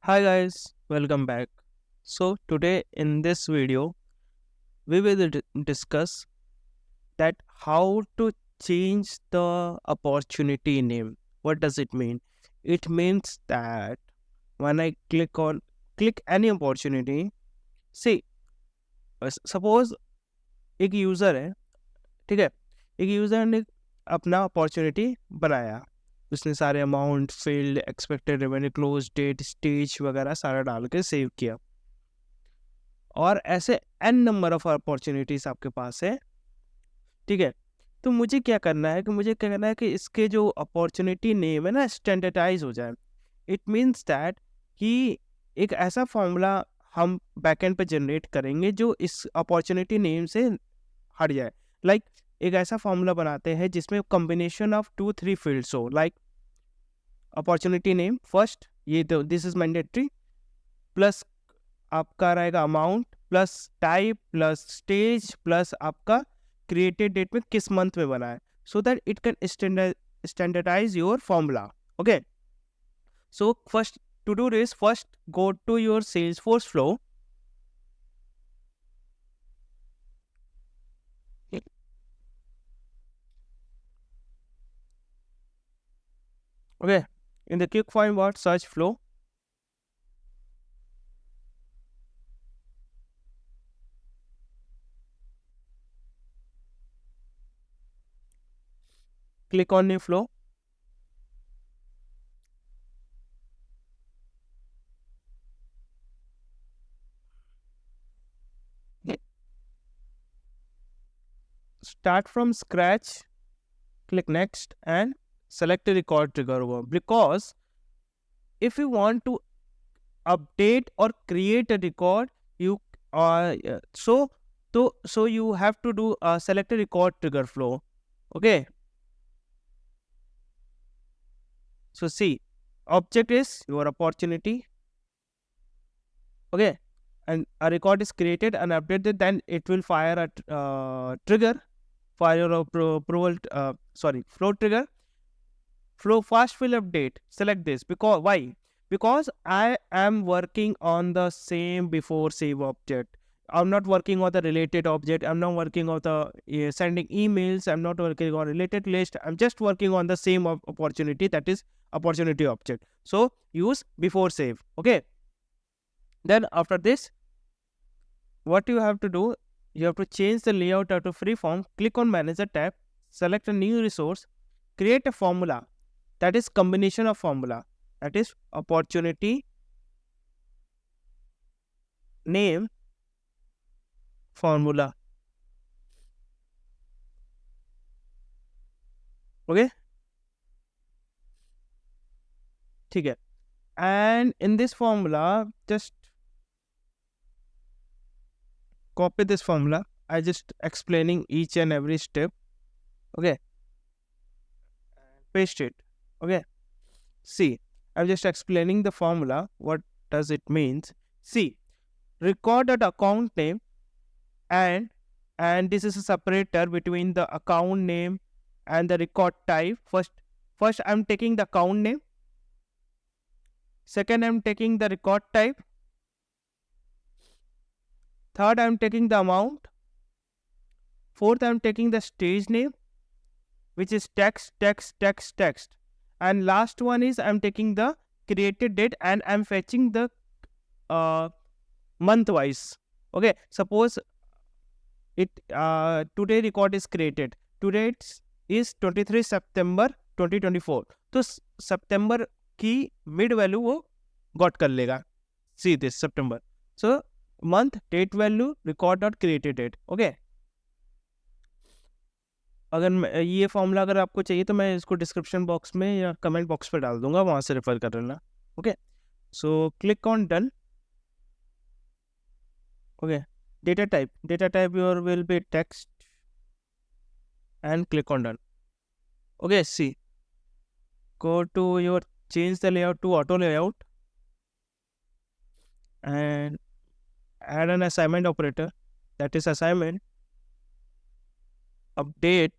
Hi guys, welcome back. So today in this video we will discuss that how to change the opportunity name. What does it mean? It means that when I click any opportunity, see suppose एक user है, ठीक है, एक user ने अपना opportunity बनाया, उसने सारे amount field expected revenue close date stage वगैरह सारा डाल के सेव किया और ऐसे एन नंबर ऑफ अपॉर्चुनिटीज आपके पास है, ठीक है। तो मुझे क्या करना है कि इसके जो अपॉर्चुनिटी नेम है ना स्टैंडर्डाइज हो जाए। इट मीन्स दैट कि एक ऐसा फॉर्मूला हम बैकएंड पे जनरेट करेंगे जो इस अपॉर्चुनिटी नेम से हट जाए। लाइक एक ऐसा फॉर्मूला बनाते हैं जिसमें कॉम्बिनेशन ऑफ 2-3 फील्ड्स हो, लाइक अपॉर्चुनिटी नेम फर्स्ट, ये तो दिस इज मैंडेटरी, प्लस आपका रहेगा amount plus type plus stage plus आपका क्रिएटेड डेट में किस मंथ में बना है, so that it can standardise your formula. Okay, so first to do this, first go to your Salesforce flow. Okay, in the quick find what search flow, click on new flow. Start from scratch, click next and select a record trigger over, because if you want to update or create a record, you so you have to do select a record trigger flow. Okay, so see, object is your opportunity. Okay, and a record is created and updated, then it will fire a trigger, fire your approval flow trigger. Flow fast will update, select this, because why? Because I am working on the same before save object. I'm not working on the related object, I'm not working on the sending emails, I'm not working on related list, I'm just working on the same opportunity, that is opportunity object. So use before save. Okay, then after this, what you have to do, you have to change the layout to freeform, click on manager tab, select a new resource, create a formula, that is combination of formula, that is opportunity name formula. Okay, ठीक है, and in this formula just copy this formula. I just explaining each and every step. Okay, paste it. Okay, see, I'm just explaining the formula, what does it means. See, record that account name, and this is a separator between the account name and the record type. First I'm taking the account name, second I'm taking the record type, third I'm taking the amount, fourth I'm taking the stage name, which is text, and last one is I'm taking the created date and I'm fetching the month wise. Okay, suppose it today record is created, today is 23 September 2024, तो सितंबर की mid value वो गॉट कर लेगा, see this September, so month date value record not created date. Okay, अगर ये formula अगर आपको चाहिए तो मैं इसको डिस्क्रिप्शन बॉक्स में या कमेंट बॉक्स पे डाल दूंगा, वहां से रेफर कर लेना. Okay, so click on done. Okay, data type your will be text and click on done. Okay, see, go to your change the layout to auto layout and add an assignment operator, that is assignment update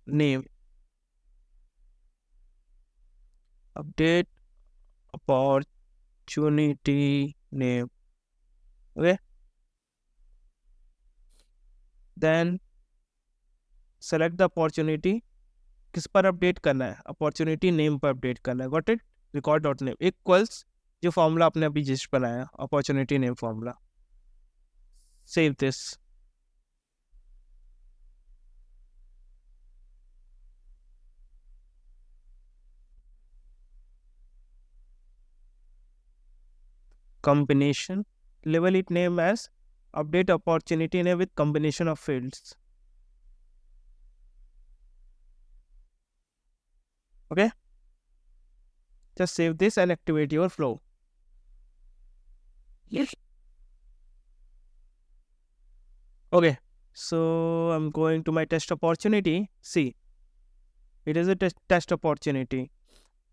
name, update opportunity name. Okay, then select the opportunity. किस पर update करना है? Opportunity name पर update करना है. Got it? Record dot name equals जो formula आपने अभी जस्ट बनाया, opportunity name formula. Save this. Combination, label it name as update opportunity name with combination of fields. Okay, just save this and activate your flow. Yes. Okay, so I'm going to my test opportunity. See, it is a test opportunity,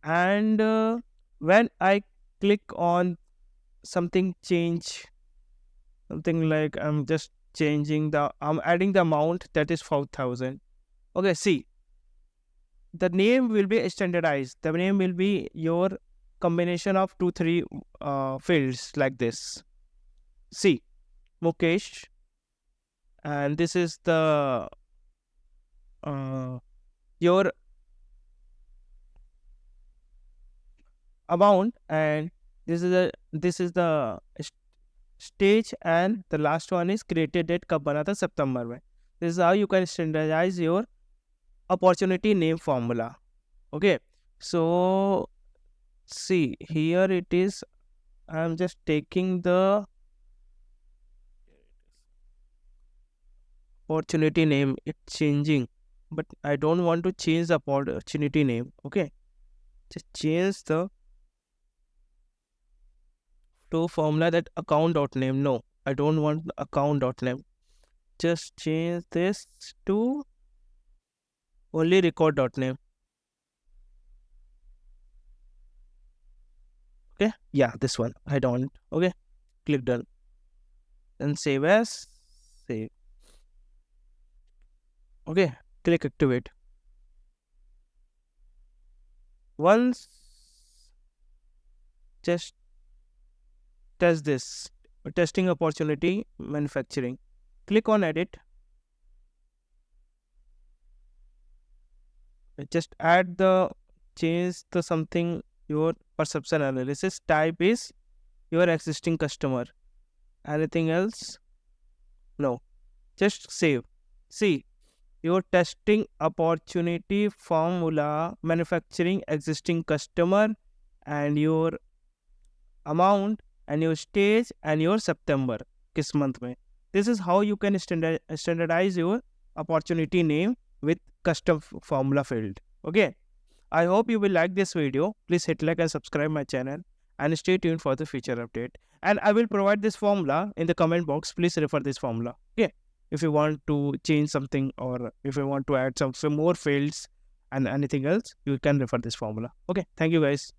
and when I click on something change, something like I'm just changing I'm adding the amount, that is 4,000. Okay, see, the name will be standardized. The name will be your combination of 2-3 fields like this. See, Mukesh, and this is the your amount, and this is the stage, and the last one is created date कब बना था? September में. This is how you can standardize your opportunity name formula. Okay, so see here it is. I'm just taking the opportunity name, it's changing, but I don't want to change the opportunity name. Okay, just change the to formula that account dot name. No, I don't want account dot name. Just change this to only record dot name. Okay, yeah, this one I don't. Okay, click done, then save as. Save. Okay, click activate. Once just test this, testing opportunity manufacturing. Click on edit. Just add the change the something, your perception analysis type is your existing customer. Anything else? No. Just save. See, your testing opportunity formula manufacturing existing customer, and your amount, and your stage, and your September किस month में. This is how you can standardize your opportunity name with custom formula field. Okay, I hope you will like this video. Please hit like and subscribe my channel, and stay tuned for the future update. And I will provide this formula in the comment box. Please refer this formula. Okay, if you want to change something, or if you want to add some more fields and anything else, you can refer this formula. Okay, thank you guys.